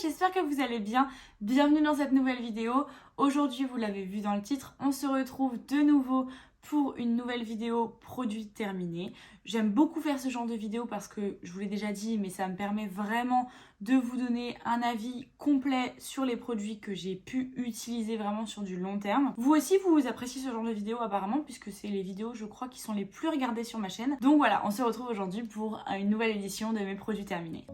j'espère que vous allez bien. Bienvenue dans cette nouvelle vidéo. Aujourd'hui, vous l'avez vu dans le titre, on se retrouve de nouveau pour une nouvelle vidéo produit terminé. J'aime beaucoup faire ce genre de vidéo parce que, je vous l'ai déjà dit, mais ça me permet vraiment de vous donner un avis complet sur les produits que j'ai pu utiliser vraiment sur du long terme. Vous aussi, vous appréciez ce genre de vidéo apparemment, puisque c'est les vidéos, je crois, qui sont les plus regardées sur ma chaîne. Donc voilà, on se retrouve aujourd'hui pour une nouvelle édition de mes produits terminés.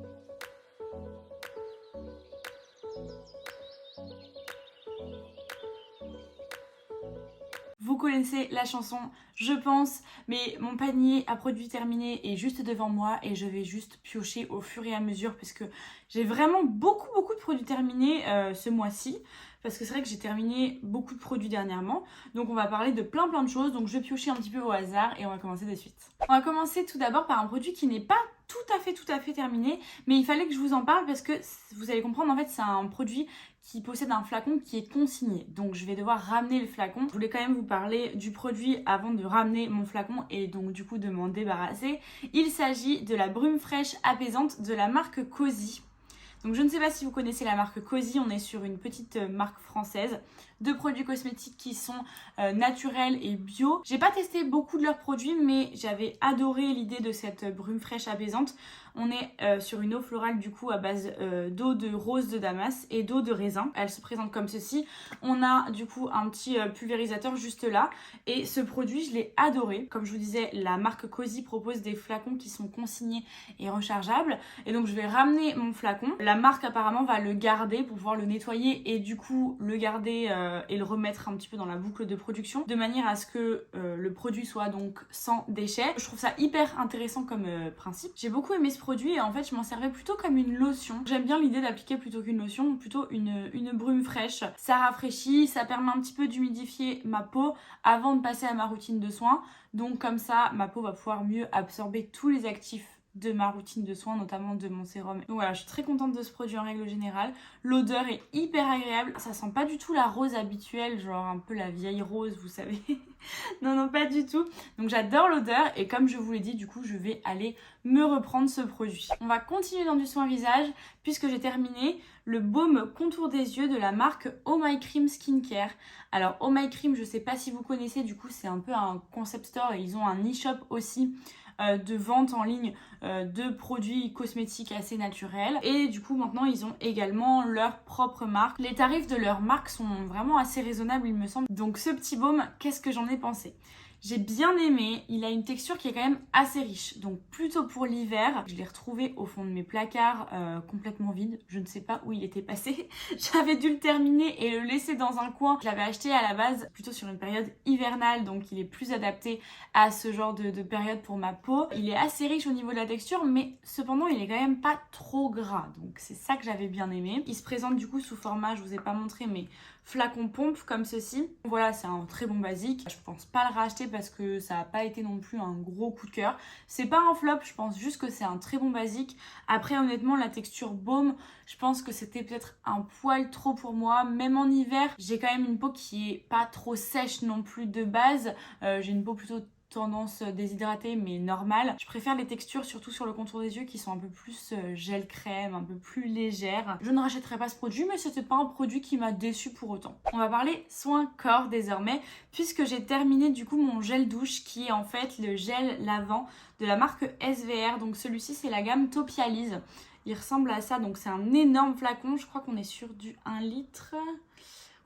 Vous connaissez la chanson, je pense, mais mon panier à produits terminés est juste devant moi et je vais juste piocher au fur et à mesure parce que j'ai vraiment beaucoup de produits terminés ce mois-ci. Parce que c'est vrai que j'ai terminé beaucoup de produits dernièrement. Donc on va parler de plein de choses. Donc je vais piocher un petit peu au hasard et on va commencer de suite. On va commencer tout d'abord par un produit qui n'est pas tout à fait terminé. Mais il fallait que je vous en parle parce que vous allez comprendre, en fait c'est un produit qui possède un flacon qui est consigné. Donc je vais devoir ramener le flacon. Je voulais quand même vous parler du produit avant de ramener mon flacon et donc du coup de m'en débarrasser. Il s'agit de la brume fraîche apaisante de la marque Cosy. Donc je ne sais pas si vous connaissez la marque Cosy, on est sur une petite marque française de produits cosmétiques qui sont naturels et bio. J'ai pas testé beaucoup de leurs produits, mais j'avais adoré l'idée de cette brume fraîche apaisante. On est sur une eau florale du coup à base d'eau de rose de Damas et d'eau de raisin. Elle se présente comme ceci. On a du coup un petit pulvérisateur juste là. Et ce produit, je l'ai adoré. Comme je vous disais, la marque Cosy propose des flacons qui sont consignés et rechargeables. Et donc je vais ramener mon flacon. La marque apparemment va le garder pour pouvoir le nettoyer et du coup le garder et le remettre un petit peu dans la boucle de production de manière à ce que le produit soit donc sans déchets. Je trouve ça hyper intéressant comme principe. J'ai beaucoup aimé ce produit et en fait je m'en servais plutôt comme une lotion. J'aime bien l'idée d'appliquer plutôt qu'une lotion, plutôt une brume fraîche. Ça rafraîchit, ça permet un petit peu d'humidifier ma peau avant de passer à ma routine de soins. Donc comme ça, ma peau va pouvoir mieux absorber tous les actifs de ma routine de soins, notamment de mon sérum. Donc voilà, je suis très contente de ce produit en règle générale. L'odeur est hyper agréable. Ça sent pas du tout la rose habituelle, genre un peu la vieille rose, vous savez. Non, pas du tout. Donc j'adore l'odeur et comme je vous l'ai dit, du coup, je vais aller me reprendre ce produit. On va continuer dans du soin visage puisque j'ai terminé le baume contour des yeux de la marque Oh My Cream Skincare. Alors Oh My Cream, je sais pas si vous connaissez, du coup, c'est un peu un concept store et ils ont un e-shop aussi de vente en ligne de produits cosmétiques assez naturels et du coup maintenant ils ont également leur propre marque. Les tarifs de leur marque sont vraiment assez raisonnables il me semble. Donc ce petit baume, qu'est-ce que j'en ai pensé ? J'ai bien aimé, il a une texture qui est quand même assez riche, donc plutôt pour l'hiver. Je l'ai retrouvé au fond de mes placards complètement vide, je ne sais pas où il était passé. J'avais dû le terminer et le laisser dans un coin. Je l'avais acheté à la base plutôt sur une période hivernale, donc il est plus adapté à ce genre de période pour ma peau. Il est assez riche au niveau de la texture, mais cependant il est quand même pas trop gras, donc c'est ça que j'avais bien aimé. Il se présente du coup sous format, je vous ai pas montré, mais flacon pompe comme ceci. Voilà, c'est un très bon basique. Je pense pas le racheter parce que ça n'a pas été non plus un gros coup de cœur. C'est pas un flop, je pense juste que c'est un très bon basique. Après, honnêtement, la texture baume, je pense que c'était peut-être un poil trop pour moi. Même en hiver, j'ai quand même une peau qui est pas trop sèche non plus de base. J'ai une peau plutôt tendance déshydratée mais normale. Je préfère les textures surtout sur le contour des yeux qui sont un peu plus gel crème, un peu plus légères. Je ne rachèterai pas ce produit mais c'était pas un produit qui m'a déçu pour autant. On va parler soin corps désormais puisque j'ai terminé du coup mon gel douche qui est en fait le gel lavant de la marque SVR. Donc celui-ci c'est la gamme Topialise. Il ressemble à ça, donc c'est un énorme flacon. Je crois qu'on est sur du 1 litre.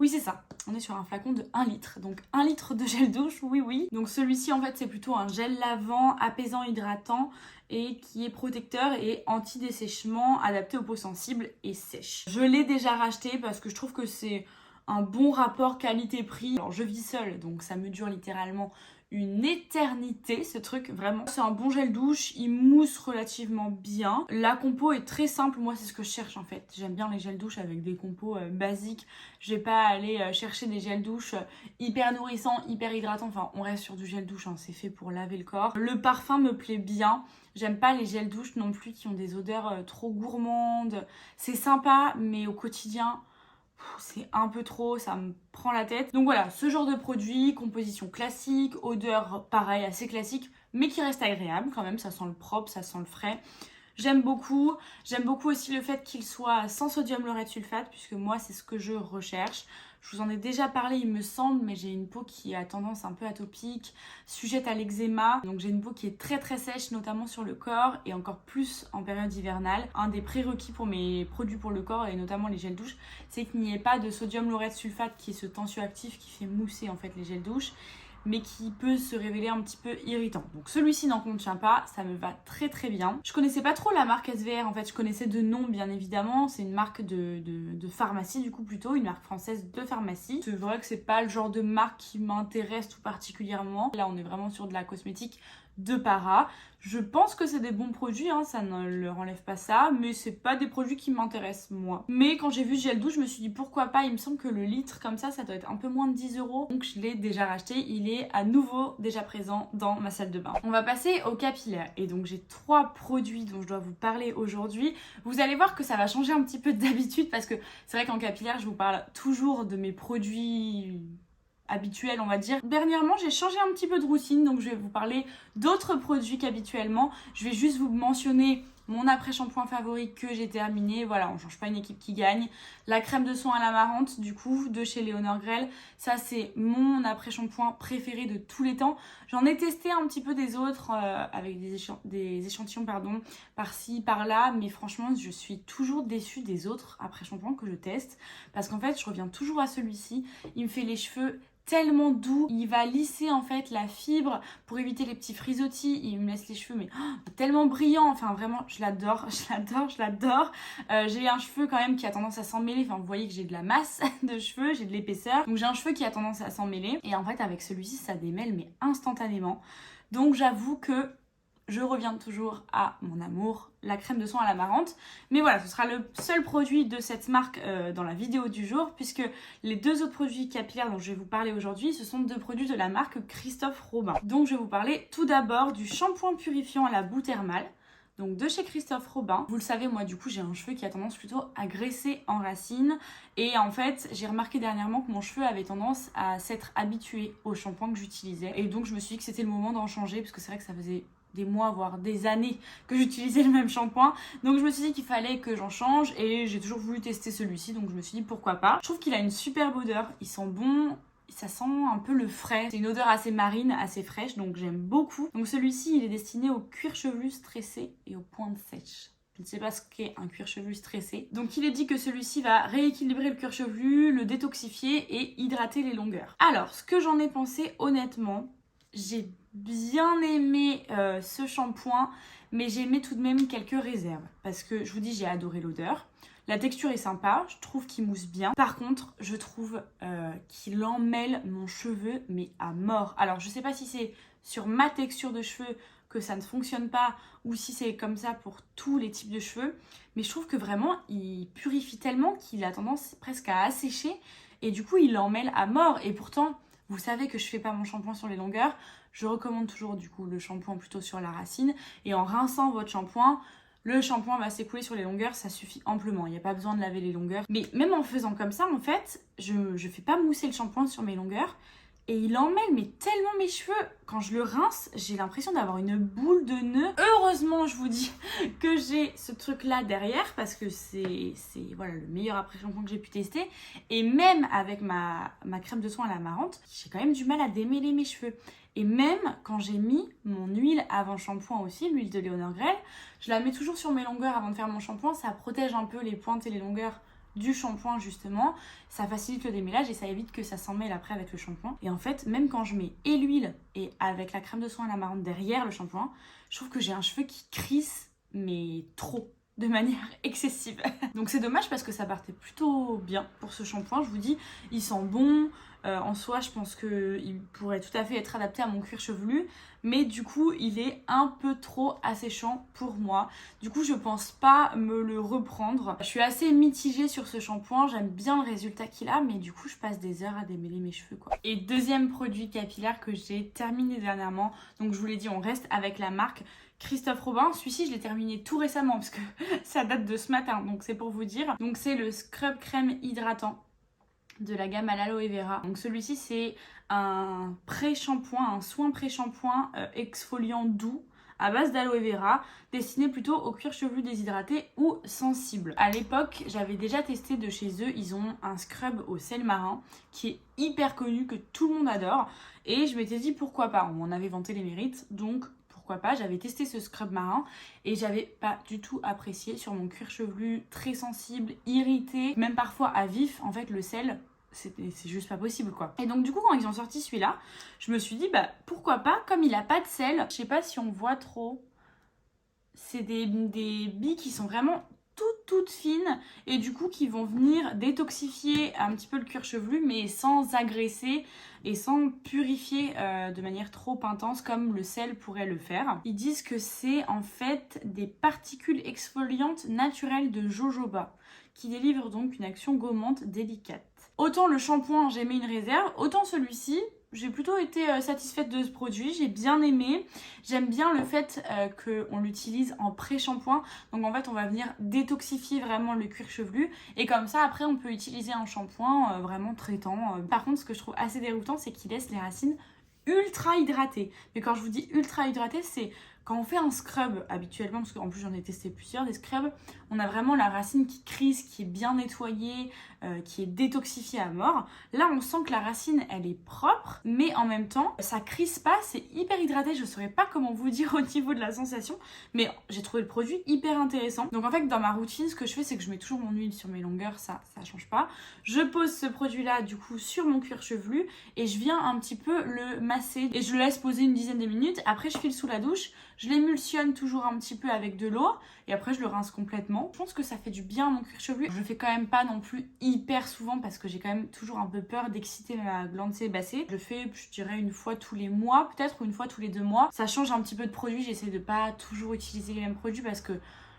Oui, c'est ça. On est sur un flacon de 1 litre. Donc 1 litre de gel douche, oui. Donc celui-ci, en fait, c'est plutôt un gel lavant, apaisant, hydratant et qui est protecteur et anti-dessèchement, adapté aux peaux sensibles et sèches. Je l'ai déjà racheté parce que je trouve que c'est un bon rapport qualité-prix. Alors je vis seule, donc ça me dure littéralement une éternité ce truc, vraiment. C'est un bon gel douche, il mousse relativement bien. La compo est très simple, moi c'est ce que je cherche en fait. J'aime bien les gels douche avec des compos basiques. Je vais pas aller chercher des gels douche hyper nourrissants, hyper hydratants. Enfin, on reste sur du gel douche, hein. C'est fait pour laver le corps. Le parfum me plaît bien. J'aime pas les gels douche non plus qui ont des odeurs trop gourmandes. C'est sympa, mais au quotidien, c'est un peu trop, ça me prend la tête. Donc voilà, ce genre de produit, composition classique, odeur pareil, assez classique, mais qui reste agréable quand même, ça sent le propre, ça sent le frais. J'aime beaucoup. J'aime beaucoup aussi le fait qu'il soit sans sodium laureth sulfate, puisque moi c'est ce que je recherche. Je vous en ai déjà parlé il me semble, mais j'ai une peau qui a tendance un peu atopique, sujette à l'eczéma. Donc j'ai une peau qui est très très sèche, notamment sur le corps et encore plus en période hivernale. Un des prérequis pour mes produits pour le corps et notamment les gels douche, c'est qu'il n'y ait pas de sodium laureth sulfate qui est ce tensioactif qui fait mousser en fait les gels douche, mais qui peut se révéler un petit peu irritant. Donc celui-ci n'en contient pas, ça me va très très bien. Je connaissais pas trop la marque SVR, en fait je connaissais de nom bien évidemment, c'est une marque de pharmacie du coup plutôt, une marque française de pharmacie. C'est vrai que c'est pas le genre de marque qui m'intéresse tout particulièrement. Là on est vraiment sur de la cosmétique de para. Je pense que c'est des bons produits, hein, ça ne leur enlève pas ça, mais c'est pas des produits qui m'intéressent moi. Mais quand j'ai vu ce gel douche, je me suis dit pourquoi pas, il me semble que le litre comme ça doit être un peu moins de 10 €. Donc je l'ai déjà racheté, il est à nouveau déjà présent dans ma salle de bain. On va passer au capillaire. Et donc j'ai 3 produits dont je dois vous parler aujourd'hui. Vous allez voir que ça va changer un petit peu d'habitude parce que c'est vrai qu'en capillaire, je vous parle toujours de mes produits habituel on va dire. Dernièrement j'ai changé un petit peu de routine, donc je vais vous parler d'autres produits qu'habituellement. Je vais juste vous mentionner mon après-shampoing favori que j'ai terminé. Voilà, on change pas une équipe qui gagne. La crème de soin à l'amarante du coup de chez Léonore Grell. Ça c'est mon après-shampoing préféré de tous les temps. J'en ai testé un petit peu des autres avec des échantillons pardon, par-ci, par-là. Mais franchement je suis toujours déçue des autres après-shampoings que je teste. Parce qu'en fait je reviens toujours à celui-ci. Il me fait les cheveux tellement doux, il va lisser en fait la fibre pour éviter les petits frisottis, il me laisse les cheveux mais tellement brillants, enfin vraiment je l'adore, je l'adore, je l'adore. J'ai un cheveu quand même qui a tendance à s'en mêler, enfin vous voyez que j'ai de la masse de cheveux, j'ai de l'épaisseur, donc j'ai un cheveu qui a tendance à s'en mêler et en fait avec celui-ci ça démêle mais instantanément. Donc j'avoue que je reviens toujours à mon amour, la crème de soin à l'amarante. Mais voilà, ce sera le seul produit de cette marque dans la vidéo du jour, puisque les 2 autres produits capillaires dont je vais vous parler aujourd'hui, ce sont 2 produits de la marque Christophe Robin. Donc je vais vous parler tout d'abord du shampoing purifiant à la boue thermale. Donc de chez Christophe Robin. Vous le savez, moi du coup j'ai un cheveu qui a tendance plutôt à graisser en racines. Et en fait j'ai remarqué dernièrement que mon cheveu avait tendance à s'être habitué au shampoing que j'utilisais. Et donc je me suis dit que c'était le moment d'en changer, parce que c'est vrai que ça faisait des mois voire des années que j'utilisais le même shampoing, donc je me suis dit qu'il fallait que j'en change et j'ai toujours voulu tester celui-ci, donc je me suis dit pourquoi pas. Je trouve qu'il a une superbe odeur, il sent bon, ça sent un peu le frais, c'est une odeur assez marine, assez fraîche, donc j'aime beaucoup. Donc celui-ci il est destiné au cuir chevelu stressé et aux pointes sèches. Je ne sais pas ce qu'est un cuir chevelu stressé. Donc il est dit que celui-ci va rééquilibrer le cuir chevelu, le détoxifier et hydrater les longueurs. Alors ce que j'en ai pensé honnêtement, j'ai bien aimé ce shampoing, mais j'ai aimé tout de même quelques réserves. Parce que je vous dis, j'ai adoré l'odeur. La texture est sympa, je trouve qu'il mousse bien. Par contre, je trouve qu'il emmêle mon cheveu, mais à mort. Alors, je sais pas si c'est sur ma texture de cheveux que ça ne fonctionne pas, ou si c'est comme ça pour tous les types de cheveux. Mais je trouve que vraiment, il purifie tellement qu'il a tendance presque à assécher. Et du coup, il emmêle à mort. Et pourtant, vous savez que je fais pas mon shampoing sur les longueurs. Je recommande toujours du coup le shampoing plutôt sur la racine. Et en rinçant votre shampoing, le shampoing va s'écouler sur les longueurs, ça suffit amplement. Il n'y a pas besoin de laver les longueurs. Mais même en faisant comme ça, en fait, je fais pas mousser le shampoing sur mes longueurs. Et il emmêle mais tellement mes cheveux. Quand je le rince, j'ai l'impression d'avoir une boule de nœud. Heureusement, je vous dis que j'ai ce truc-là derrière parce que c'est voilà, le meilleur après-shampoing que j'ai pu tester. Et même avec ma crème de soin à l'amarante, j'ai quand même du mal à démêler mes cheveux. Et même quand j'ai mis mon huile avant shampoing aussi, l'huile de Léonore Grell, je la mets toujours sur mes longueurs avant de faire mon shampoing. Ça protège un peu les pointes et les longueurs du shampoing justement, ça facilite le démêlage et ça évite que ça s'en mêle après avec le shampoing. Et en fait, même quand je mets et l'huile et avec la crème de soin à l'amarante derrière le shampoing, je trouve que j'ai un cheveu qui crisse, mais trop, de manière excessive. Donc c'est dommage parce que ça partait plutôt bien pour ce shampoing, je vous dis, il sent bon. En soi, je pense qu'il pourrait tout à fait être adapté à mon cuir chevelu, mais du coup, il est un peu trop asséchant pour moi. Du coup, je pense pas me le reprendre. Je suis assez mitigée sur ce shampoing, j'aime bien le résultat qu'il a, mais du coup, je passe des heures à démêler mes cheveux, quoi. Et deuxième produit capillaire que j'ai terminé dernièrement, donc je vous l'ai dit, on reste avec la marque Christophe Robin. Celui-ci, je l'ai terminé tout récemment parce que ça date de ce matin, donc c'est pour vous dire. Donc c'est le Scrub Crème Hydratant de la gamme à l'aloe vera. Donc celui-ci c'est un pré-shampoing, un soin pré-shampoing exfoliant doux à base d'aloe vera, destiné plutôt au cuir chevelu déshydraté ou sensible. À l'époque, j'avais déjà testé de chez eux, ils ont un scrub au sel marin qui est hyper connu, que tout le monde adore. Et je m'étais dit pourquoi pas, on m'en avait vanté les mérites, donc pourquoi pas. J'avais testé ce scrub marin et j'avais pas du tout apprécié sur mon cuir chevelu très sensible, irrité, même parfois à vif. En fait, le sel, c'est juste pas possible quoi. Et donc du coup quand ils ont sorti celui-là, je me suis dit bah pourquoi pas, comme il a pas de sel. Je sais pas si on voit trop, c'est des billes qui sont vraiment toutes fines et du coup qui vont venir détoxifier un petit peu le cuir chevelu mais sans agresser et sans purifier de manière trop intense comme le sel pourrait le faire. Ils disent que c'est en fait des particules exfoliantes naturelles de jojoba qui délivrent donc une action gommante délicate. Autant le shampoing j'ai mis une réserve, autant celui-ci j'ai plutôt été satisfaite de ce produit, j'ai bien aimé. J'aime bien le fait qu'on l'utilise en pré-shampoing. Donc en fait on va venir détoxifier vraiment le cuir chevelu. Et comme ça après on peut utiliser un shampoing vraiment traitant. Par contre ce que je trouve assez déroutant c'est qu'il laisse les racines ultra hydratées. Mais quand je vous dis ultra hydratées, c'est quand on fait un scrub habituellement, parce qu'en plus j'en ai testé plusieurs des scrubs, on a vraiment la racine qui crisse, qui est bien nettoyée, qui est détoxifiée à mort. Là on sent que la racine elle est propre, mais en même temps ça crisse pas, c'est hyper hydraté. Je saurais pas comment vous dire au niveau de la sensation, mais j'ai trouvé le produit hyper intéressant. Donc en fait dans ma routine ce que je fais c'est que je mets toujours mon huile sur mes longueurs, ça change pas. Je pose ce produit là du coup sur mon cuir chevelu et je viens un petit peu le masser et je le laisse poser une dizaine de minutes. Après je file sous la douche, je l'émulsionne toujours un petit peu avec de l'eau et après je le rince complètement. Je pense que ça fait du bien à mon cuir chevelu. Je le fais quand même pas non plus hyper souvent parce que j'ai quand même toujours un peu peur d'exciter ma glande sébacée. Je le fais, je dirais, une fois tous les mois peut-être ou une fois tous les 2 mois. Ça change un petit peu de produit, j'essaie de pas toujours utiliser les mêmes produits parce que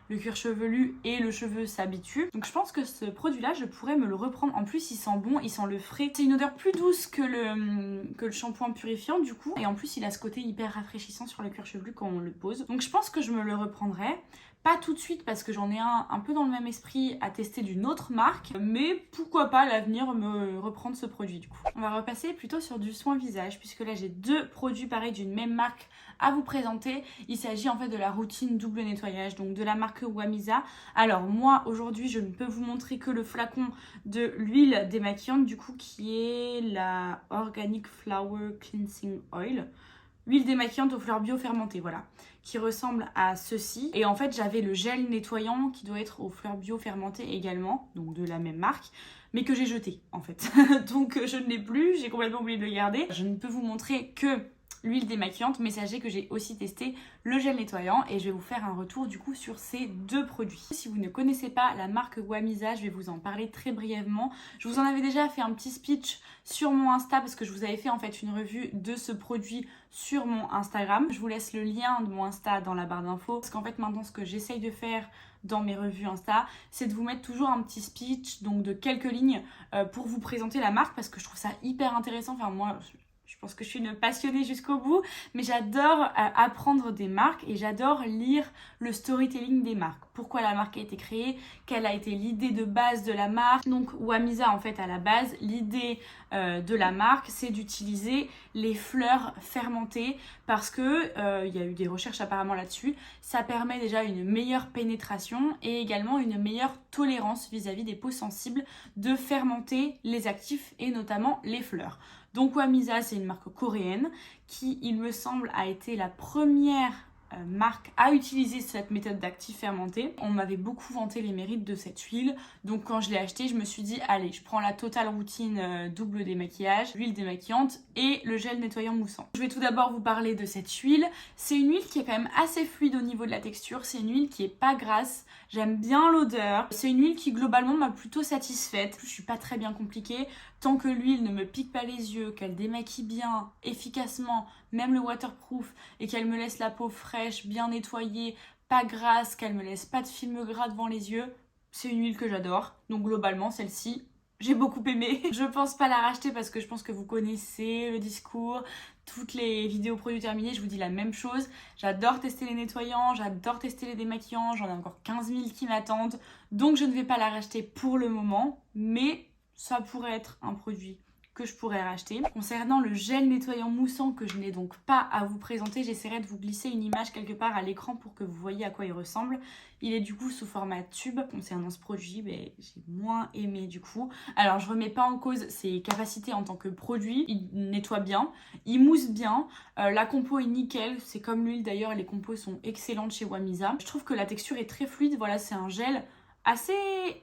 le cuir chevelu et le cheveu s'habituent. Donc je pense que ce produit-là, je pourrais me le reprendre. En plus, il sent bon, il sent le frais. C'est une odeur plus douce que le shampoing purifiant du coup. Et en plus, il a ce côté hyper rafraîchissant sur le cuir chevelu quand on le pose. Donc je pense que je me le reprendrai. Pas tout de suite parce que j'en ai un peu dans le même esprit à tester d'une autre marque. Mais pourquoi pas à l'avenir me reprendre ce produit du coup. On va repasser plutôt sur du soin visage puisque là j'ai 2 produits pareils d'une même marque à vous présenter. Il s'agit en fait de la routine double nettoyage, donc de la marque Wamisa. Alors moi aujourd'hui je ne peux vous montrer que le flacon de l'huile démaquillante du coup qui est la Organic Flower Cleansing Oil. Huile démaquillante aux fleurs bio fermentées, voilà, qui ressemble à ceci. Et en fait j'avais le gel nettoyant qui doit être aux fleurs bio fermentées également, donc de la même marque, mais que j'ai jeté en fait. Donc je ne l'ai plus, j'ai complètement oublié de le garder. Je ne peux vous montrer que l'huile démaquillante, mais sachez que j'ai aussi testé le gel nettoyant et je vais vous faire un retour du coup sur ces 2 produits. Si vous ne connaissez pas la marque Wamisa, je vais vous en parler très brièvement. Je vous en avais déjà fait un petit speech sur mon Insta parce que je vous avais fait en fait une revue de ce produit sur mon Instagram. Je vous laisse le lien de mon Insta dans la barre d'infos parce qu'en fait maintenant ce que j'essaye de faire dans mes revues Insta, c'est de vous mettre toujours un petit speech, donc de quelques lignes pour vous présenter la marque parce que je trouve ça hyper intéressant. Enfin moi je pense que je suis une passionnée jusqu'au bout, mais j'adore apprendre des marques et j'adore lire le storytelling des marques. Pourquoi la marque a été créée, quelle a été l'idée de base de la marque. Donc Wamisa en fait à la base, l'idée de la marque c'est d'utiliser les fleurs fermentées parce que il y a eu des recherches apparemment là-dessus. Ça permet déjà une meilleure pénétration et également une meilleure tolérance vis-à-vis des peaux sensibles de fermenter les actifs et notamment les fleurs. Donc Wamisa c'est une marque coréenne qui il me semble a été la première marque à utiliser cette méthode d'actifs fermentés. On m'avait beaucoup vanté les mérites de cette huile, donc quand je l'ai achetée je me suis dit allez je prends la totale routine double démaquillage, l'huile démaquillante et le gel nettoyant moussant. Je vais tout d'abord vous parler de cette huile. C'est une huile qui est quand même assez fluide au niveau de la texture, c'est une huile qui est pas grasse, j'aime bien l'odeur, c'est une huile qui globalement m'a plutôt satisfaite. Je suis pas très bien compliquée, tant que l'huile ne me pique pas les yeux, qu'elle démaquille bien, efficacement, même le waterproof, et qu'elle me laisse la peau fraîche, bien nettoyée, pas grasse, qu'elle me laisse pas de film gras devant les yeux, c'est une huile que j'adore. Donc globalement, celle-ci, j'ai beaucoup aimé. Je pense pas la racheter parce que je pense que vous connaissez le discours, toutes les vidéos produits terminés, je vous dis la même chose. J'adore tester les nettoyants, j'adore tester les démaquillants, j'en ai encore 15 000 qui m'attendent. Donc je ne vais pas la racheter pour le moment, mais ça pourrait être un produit que je pourrais racheter. Concernant le gel nettoyant moussant que je n'ai donc pas à vous présenter, j'essaierai de vous glisser une image quelque part à l'écran pour que vous voyez à quoi il ressemble. Il est du coup sous format tube. Concernant ce produit, j'ai moins aimé du coup. Alors je remets pas en cause ses capacités en tant que produit, il nettoie bien, il mousse bien, la compo est nickel, c'est comme l'huile d'ailleurs, les compos sont excellentes chez Wamisa. Je trouve que la texture est très fluide, voilà, c'est un gel assez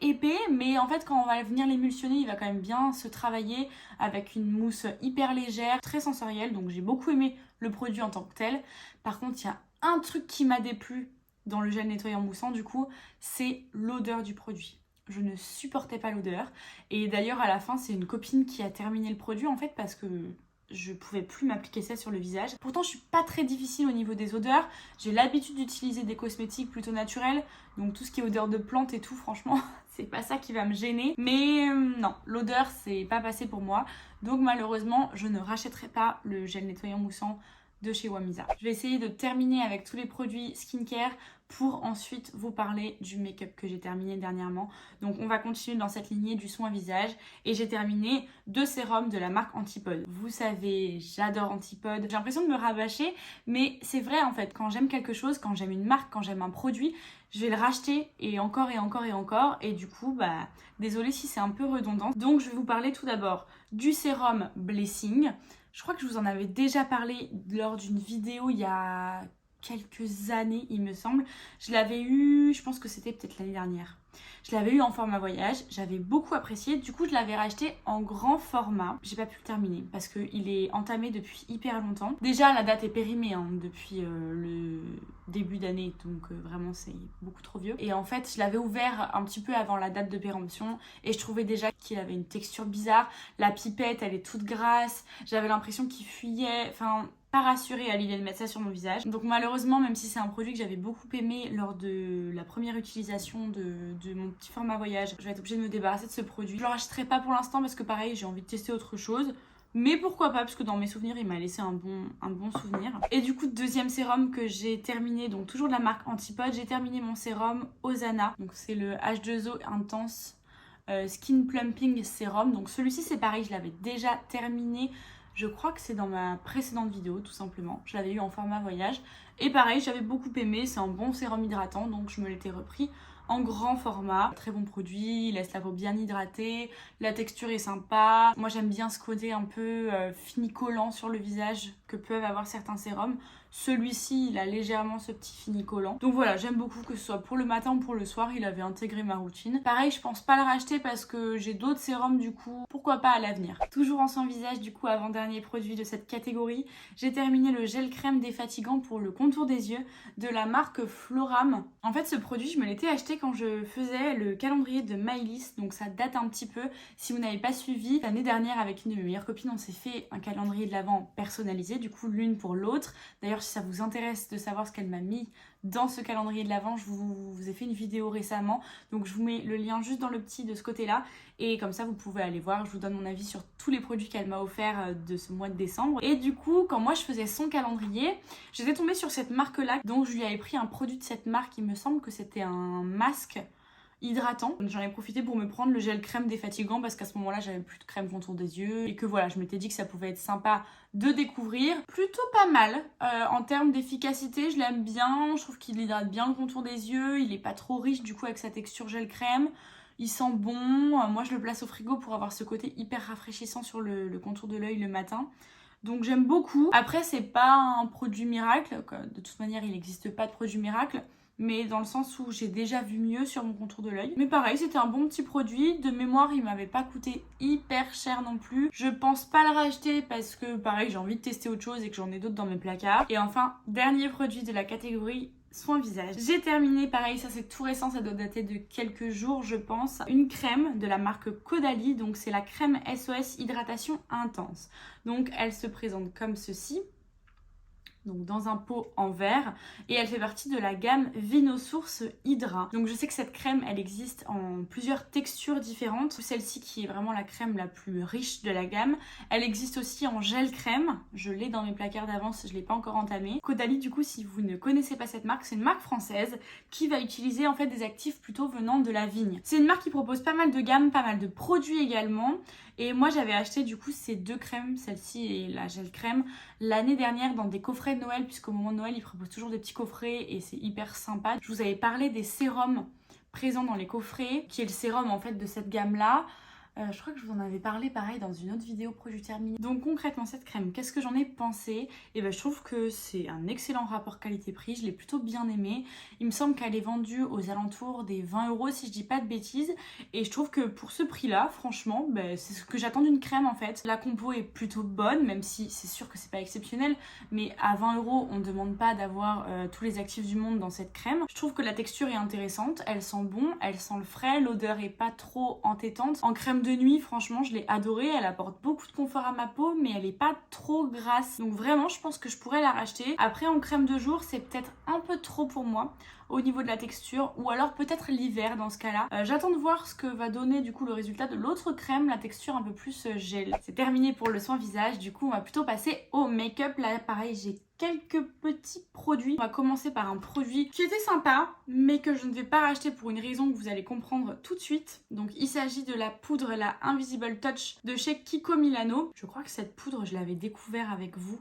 épais, mais en fait quand on va venir l'émulsionner, il va quand même bien se travailler avec une mousse hyper légère, très sensorielle, donc j'ai beaucoup aimé le produit en tant que tel. Par contre, il y a un truc qui m'a déplu dans le gel nettoyant moussant du coup, c'est l'odeur du produit. Je ne supportais pas l'odeur, et d'ailleurs à la fin c'est une copine qui a terminé le produit en fait parce que je pouvais plus m'appliquer ça sur le visage. Pourtant je suis pas très difficile au niveau des odeurs, j'ai l'habitude d'utiliser des cosmétiques plutôt naturels, donc tout ce qui est odeur de plante et tout, franchement c'est pas ça qui va me gêner, mais non, l'odeur c'est pas passé pour moi, donc malheureusement je ne rachèterai pas le gel nettoyant moussant de chez Wamisa. Je vais essayer de terminer avec tous les produits skincare pour ensuite vous parler du make-up que j'ai terminé dernièrement. Donc on va continuer dans cette lignée du soin visage et j'ai terminé 2 sérums de la marque Antipode. Vous savez, j'adore Antipode. J'ai l'impression de me rabâcher, mais c'est vrai en fait, quand j'aime quelque chose, quand j'aime une marque, quand j'aime un produit, je vais le racheter et encore et encore et encore, et du coup désolée si c'est un peu redondant. Donc je vais vous parler tout d'abord du sérum Blessing. Je crois que je vous en avais déjà parlé lors d'une vidéo il y a quelques années, il me semble. Je l'avais eu, je pense que c'était peut-être l'année dernière. Je l'avais eu en format voyage, j'avais beaucoup apprécié. Du coup, je l'avais racheté en grand format. J'ai pas pu le terminer parce qu'il est entamé depuis hyper longtemps. Déjà, la date est périmée depuis le début d'année, donc vraiment c'est beaucoup trop vieux. Et en fait, je l'avais ouvert un petit peu avant la date de péremption et je trouvais déjà qu'il avait une texture bizarre. La pipette, elle est toute grasse. J'avais l'impression qu'il fuyait. Enfin, pas rassurée à l'idée de mettre ça sur mon visage. Donc malheureusement, même si c'est un produit que j'avais beaucoup aimé lors de la première utilisation de mon petit format voyage, je vais être obligée de me débarrasser de ce produit. Je le rachèterai pas pour l'instant parce que pareil, j'ai envie de tester autre chose. Mais pourquoi pas, parce que dans mes souvenirs, il m'a laissé un bon souvenir. Et du coup, deuxième sérum que j'ai terminé, donc toujours de la marque Antipode, j'ai terminé mon sérum Osana. Donc c'est le H2O Intense Skin Plumping Sérum. Donc celui-ci, c'est pareil, je l'avais déjà terminé. Je crois que c'est dans ma précédente vidéo, tout simplement. Je l'avais eu en format voyage. Et pareil, j'avais beaucoup aimé. C'est un bon sérum hydratant, donc je me l'étais repris en grand format. Très bon produit, il laisse la peau bien hydratée. La texture est sympa. Moi, j'aime bien ce côté un peu fini collant sur le visage que peuvent avoir certains sérums. Celui-ci, il a légèrement ce petit fini collant. Donc voilà, j'aime beaucoup que ce soit pour le matin ou pour le soir, il avait intégré ma routine. Pareil, je pense pas le racheter parce que j'ai d'autres sérums du coup, pourquoi pas à l'avenir. Toujours en soin visage, du coup, avant-dernier produit de cette catégorie, j'ai terminé le gel crème défatigant pour le contour des yeux de la marque Floram. En fait, ce produit, je me l'étais acheté quand je faisais le calendrier de Maëlys, donc ça date un petit peu. Si vous n'avez pas suivi, l'année dernière avec une de mes meilleures copines, on s'est fait un calendrier de l'Avent personnalisé, du coup l'une pour l'autre. D'ailleurs, si ça vous intéresse de savoir ce qu'elle m'a mis dans ce calendrier de l'Avent, je vous ai fait une vidéo récemment, donc je vous mets le lien juste dans le petit de ce côté-là, et comme ça vous pouvez aller voir, je vous donne mon avis sur tous les produits qu'elle m'a offert de ce mois de décembre. Et du coup, quand moi je faisais son calendrier, j'étais tombée sur cette marque-là, donc je lui avais pris un produit de cette marque, il me semble que c'était un masque hydratant. J'en ai profité pour me prendre le gel crème défatigant parce qu'à ce moment-là j'avais plus de crème contour des yeux et que voilà, je m'étais dit que ça pouvait être sympa de découvrir. Plutôt pas mal en termes d'efficacité, je l'aime bien, je trouve qu'il hydrate bien le contour des yeux, il est pas trop riche du coup avec sa texture gel crème. Il sent bon, moi je le place au frigo pour avoir ce côté hyper rafraîchissant sur le contour de l'œil le matin. Donc j'aime beaucoup. Après c'est pas un produit miracle, de toute manière il n'existe pas de produit miracle, mais dans le sens où j'ai déjà vu mieux sur mon contour de l'œil. Mais pareil, c'était un bon petit produit. De mémoire, il m'avait pas coûté hyper cher non plus. Je pense pas le racheter parce que pareil, j'ai envie de tester autre chose et que j'en ai d'autres dans mes placards. Et enfin, dernier produit de la catégorie soin visage. J'ai terminé, pareil, ça c'est tout récent, ça doit dater de quelques jours je pense, une crème de la marque Caudalie, donc c'est la crème SOS Hydratation Intense. Donc elle se présente comme ceci. donc dans un pot en verre, et elle fait partie de la gamme Vinosource Hydra. Donc je sais que cette crème, elle existe en plusieurs textures différentes. Celle-ci qui est vraiment la crème la plus riche de la gamme. Elle existe aussi en gel crème. Je l'ai dans mes placards d'avance, je ne l'ai pas encore entamée. Caudalie, du coup, si vous ne connaissez pas cette marque, c'est une marque française qui va utiliser en fait des actifs plutôt venant de la vigne. C'est une marque qui propose pas mal de gammes, pas mal de produits également. Et moi j'avais acheté du coup ces deux crèmes, celle-ci et la gel crème, l'année dernière dans des coffrets de Noël, puisqu'au moment de Noël ils proposent toujours des petits coffrets et c'est hyper sympa. Je vous avais parlé des sérums présents dans les coffrets, qui est le sérum en fait de cette gamme là. Je crois que je vous en avais parlé pareil dans une autre vidéo produit terminé. Donc concrètement cette crème, qu'est-ce que j'en ai pensé? Et ben je trouve que c'est un excellent rapport qualité-prix, je l'ai plutôt bien aimé. Il me semble qu'elle est vendue aux alentours des 20 € si je dis pas de bêtises. Et je trouve que pour ce prix là, franchement, ben, c'est ce que j'attends d'une crème en fait. La compo est plutôt bonne, même si c'est sûr que c'est pas exceptionnel. Mais à 20 € on ne demande pas d'avoir tous les actifs du monde dans cette crème. Je trouve que la texture est intéressante, elle sent bon, elle sent le frais, l'odeur est pas trop entêtante. En crème de nuit, franchement, je l'ai adorée. Elle apporte beaucoup de confort à ma peau, mais elle est pas trop grasse. Donc vraiment, je pense que je pourrais la racheter. Après, en crème de jour, c'est peut-être un peu trop pour moi au niveau de la texture, ou alors peut-être l'hiver dans ce cas-là. J'attends de voir ce que va donner du coup le résultat de l'autre crème, la texture un peu plus gel. C'est terminé pour le soin visage, du coup on va plutôt passer au make-up. Là pareil, j'ai quelques petits produits. On va commencer par un produit qui était sympa, mais que je ne vais pas racheter pour une raison que vous allez comprendre tout de suite. Donc il s'agit de la poudre, la Invisible Touch de chez Kiko Milano. Je crois que cette poudre, je l'avais découvert avec vous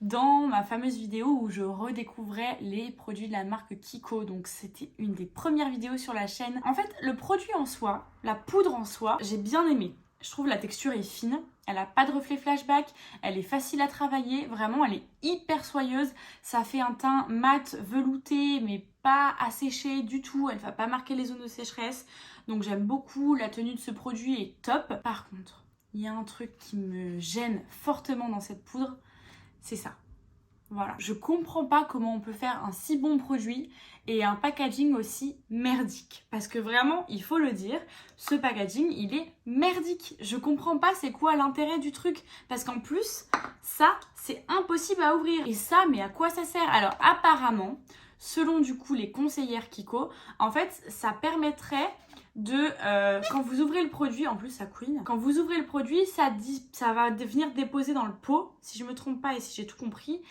dans ma fameuse vidéo où je redécouvrais les produits de la marque Kiko. Donc c'était une des premières vidéos sur la chaîne. En fait, le produit en soi, la poudre en soi, j'ai bien aimé. Je trouve la texture est fine, elle a pas de reflet flashback, elle est facile à travailler, vraiment elle est hyper soyeuse. Ça fait un teint mat, velouté, mais pas asséché du tout, elle va pas marquer les zones de sécheresse. Donc j'aime beaucoup, la tenue de ce produit est top. Par contre, il y a un truc qui me gêne fortement dans cette poudre, c'est ça. Voilà. Je comprends pas comment on peut faire un si bon produit et un packaging aussi merdique. Parce que vraiment, il faut le dire, ce packaging, il est merdique. Je comprends pas c'est quoi l'intérêt du truc. Parce qu'en plus, ça, c'est impossible à ouvrir. Et ça, mais à quoi ça sert? Alors apparemment, selon du coup les conseillères Kiko, en fait, ça permettrait de quand vous ouvrez le produit, en plus ça couine, quand vous ouvrez le produit, ça va venir déposer dans le pot, si je me trompe pas et si j'ai tout compris,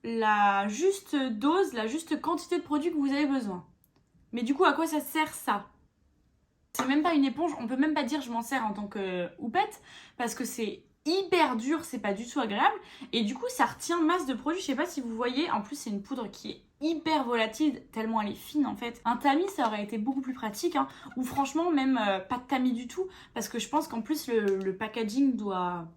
la juste dose, la juste quantité de produit que vous avez besoin. Mais du coup, à quoi ça sert ça? C'est même pas une éponge, on peut même pas dire je m'en sers en tant que houppette, parce que c'est hyper dur, c'est pas du tout agréable, et du coup ça retient masse de produits. Je sais pas si vous voyez, en plus c'est une poudre qui est hyper volatile, tellement elle est fine en fait. Un tamis ça aurait été beaucoup plus pratique, hein, ou franchement même pas de tamis du tout, parce que je pense qu'en plus le packaging doit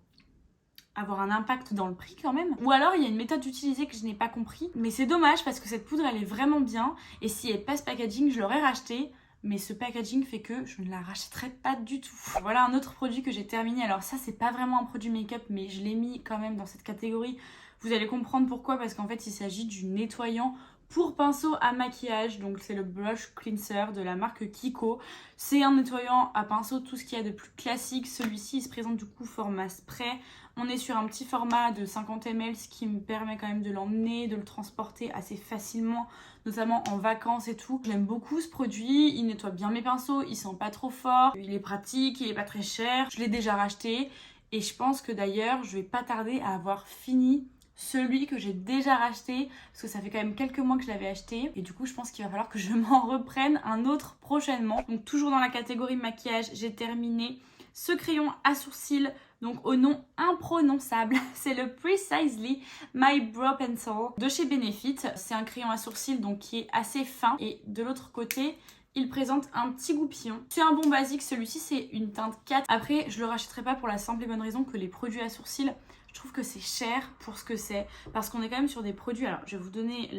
avoir un impact dans le prix quand même. Ou alors il y a une méthode d'utiliser que je n'ai pas compris, mais c'est dommage parce que cette poudre elle est vraiment bien, et si elle passe packaging je l'aurais racheté. Mais ce packaging fait que je ne la rachèterai pas du tout. Voilà un autre produit que j'ai terminé. Alors ça, c'est pas vraiment un produit make-up, mais je l'ai mis quand même dans cette catégorie. Vous allez comprendre pourquoi, parce qu'en fait, il s'agit du nettoyant pour pinceau à maquillage. Donc c'est le Blush Cleanser de la marque Kiko. C'est un nettoyant à pinceau, tout ce qu'il y a de plus classique. Celui-ci, il se présente du coup format spray. On est sur un petit format de 50 ml, ce qui me permet quand même de l'emmener, de le transporter assez facilement, notamment en vacances et tout. J'aime beaucoup ce produit, il nettoie bien mes pinceaux, il sent pas trop fort, il est pratique, il est pas très cher. Je l'ai déjà racheté et je pense que d'ailleurs je vais pas tarder à avoir fini celui que j'ai déjà racheté, parce que ça fait quand même quelques mois que je l'avais acheté, et du coup je pense qu'il va falloir que je m'en reprenne un autre prochainement. Donc toujours dans la catégorie maquillage, j'ai terminé ce crayon à sourcils, donc au nom imprononçable, c'est le Precisely My Brow Pencil de chez Benefit. C'est un crayon à sourcils donc qui est assez fin, et de l'autre côté il présente un petit goupillon. C'est un bon basique, celui-ci c'est une teinte 4. Après je le rachèterai pas pour la simple et bonne raison que les produits à sourcils, je trouve que c'est cher pour ce que c'est, parce qu'on est quand même sur des produits, alors je vais vous donner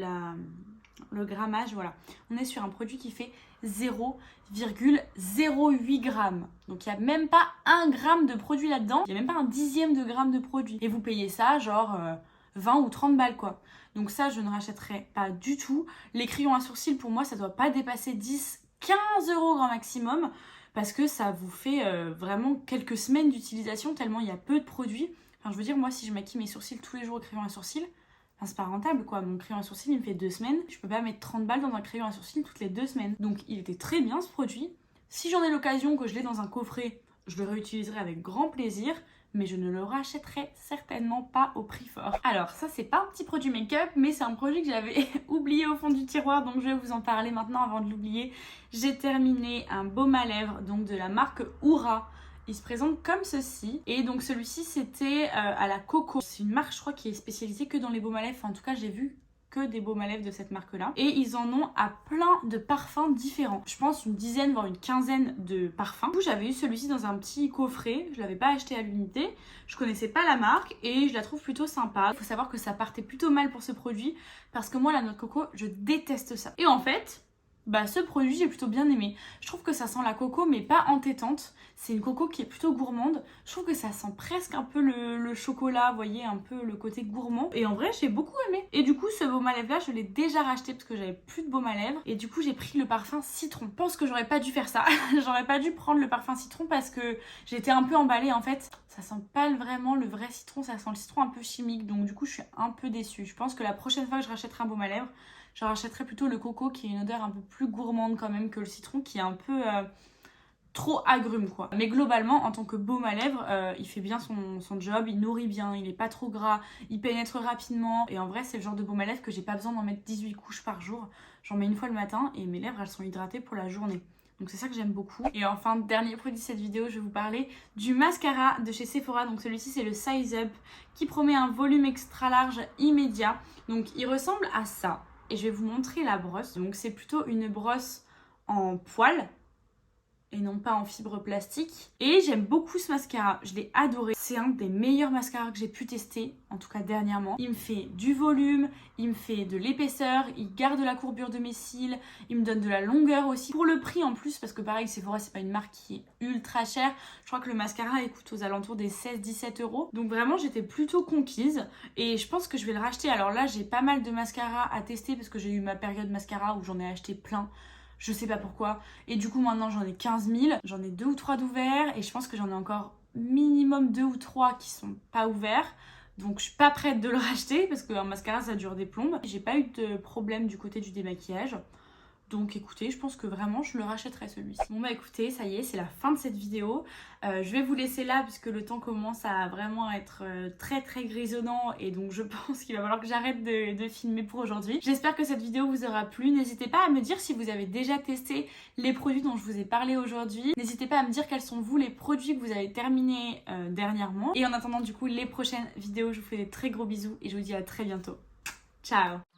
le grammage, voilà. On est sur un produit qui fait 0,08 grammes. Donc il n'y a même pas 1 gramme de produit là-dedans, il n'y a même pas un dixième de gramme de produit. Et vous payez ça genre 20 ou 30 balles quoi. Donc ça je ne rachèterai pas du tout. Les crayons à sourcils pour moi ça doit pas dépasser 10-15 € grand maximum, parce que ça vous fait vraiment quelques semaines d'utilisation tellement il y a peu de produits. Enfin je veux dire moi si je maquille mes sourcils tous les jours au crayon à sourcils, Enfin, c'est pas rentable quoi, mon crayon à sourcils il me fait 2 semaines, je peux pas mettre 30 balles dans un crayon à sourcils toutes les 2 semaines. Donc il était très bien ce produit. Si j'en ai l'occasion, que je l'ai dans un coffret, je le réutiliserai avec grand plaisir, mais je ne le rachèterai certainement pas au prix fort. Alors ça c'est pas un petit produit make-up, mais c'est un produit que j'avais oublié au fond du tiroir, donc je vais vous en parler maintenant avant de l'oublier. J'ai terminé un baume à lèvres donc de la marque Oura. Il se présente comme ceci, et donc celui-ci c'était à la coco. C'est une marque je crois qui est spécialisée que dans les baumes à lèvres, enfin, en tout cas j'ai vu que des baumes à lèvres de cette marque là, et ils en ont à plein de parfums différents. Je pense une dizaine voire une quinzaine de parfums. Du coup j'avais eu celui-ci dans un petit coffret, je l'avais pas acheté à l'unité, je connaissais pas la marque et je la trouve plutôt sympa. Il faut savoir que ça partait plutôt mal pour ce produit parce que moi la noix de coco je déteste ça, et en fait bah ce produit j'ai plutôt bien aimé. Je trouve que ça sent la coco mais pas entêtante. C'est une coco qui est plutôt gourmande. Je trouve que ça sent presque un peu le chocolat, vous voyez, un peu le côté gourmand. Et en vrai j'ai beaucoup aimé. Et du coup ce baume à lèvres là je l'ai déjà racheté parce que j'avais plus de baume à lèvres. Et du coup j'ai pris le parfum citron. Je pense que j'aurais pas dû faire ça. J'aurais pas dû prendre le parfum citron parce que j'étais un peu emballée en fait. Ça sent pas vraiment le vrai citron, ça sent le citron un peu chimique. Donc du coup je suis un peu déçue. Je pense que la prochaine fois que je rachèterai un baume à lèvres, je rachèterai plutôt le coco qui a une odeur un peu plus gourmande quand même que le citron qui est un peu trop agrume quoi. Mais globalement en tant que baume à lèvres il fait bien son job, il nourrit bien, il est pas trop gras, il pénètre rapidement, et en vrai c'est le genre de baume à lèvres que j'ai pas besoin d'en mettre 18 couches par jour. J'en mets une fois le matin et mes lèvres elles sont hydratées pour la journée. Donc c'est ça que j'aime beaucoup. Et enfin, dernier produit de cette vidéo, je vais vous parler du mascara de chez Sephora. Donc celui-ci c'est le Size Up qui promet un volume extra large immédiat. Donc il ressemble à ça. Et je vais vous montrer la brosse. Donc c'est plutôt une brosse en poil et non pas en fibre plastique. Et j'aime beaucoup ce mascara, je l'ai adoré. C'est un des meilleurs mascaras que j'ai pu tester, en tout cas dernièrement. Il me fait du volume, il me fait de l'épaisseur, il garde la courbure de mes cils, il me donne de la longueur aussi. Pour le prix en plus, parce que pareil Sephora c'est pas une marque qui est ultra chère. Je crois que le mascara il coûte aux alentours des 16-17 €. Donc vraiment j'étais plutôt conquise et je pense que je vais le racheter. Alors là j'ai pas mal de mascaras à tester parce que j'ai eu ma période mascara où j'en ai acheté plein. Je sais pas pourquoi. Et du coup maintenant j'en ai 15 000. J'en ai 2 ou 3 d'ouverts. Et je pense que j'en ai encore minimum 2 ou 3 qui sont pas ouverts. Donc je suis pas prête de le racheter parce qu'un mascara ça dure des plombes. J'ai pas eu de problème du côté du démaquillage. Donc écoutez, je pense que vraiment je le rachèterai celui-ci. Bon bah écoutez, ça y est, c'est la fin de cette vidéo. Je vais vous laisser là puisque le temps commence à vraiment être très très grisonnant. Et donc je pense qu'il va falloir que j'arrête de filmer pour aujourd'hui. J'espère que cette vidéo vous aura plu. N'hésitez pas à me dire si vous avez déjà testé les produits dont je vous ai parlé aujourd'hui. N'hésitez pas à me dire quels sont vous les produits que vous avez terminés dernièrement. Et en attendant du coup les prochaines vidéos, je vous fais des très gros bisous et je vous dis à très bientôt. Ciao!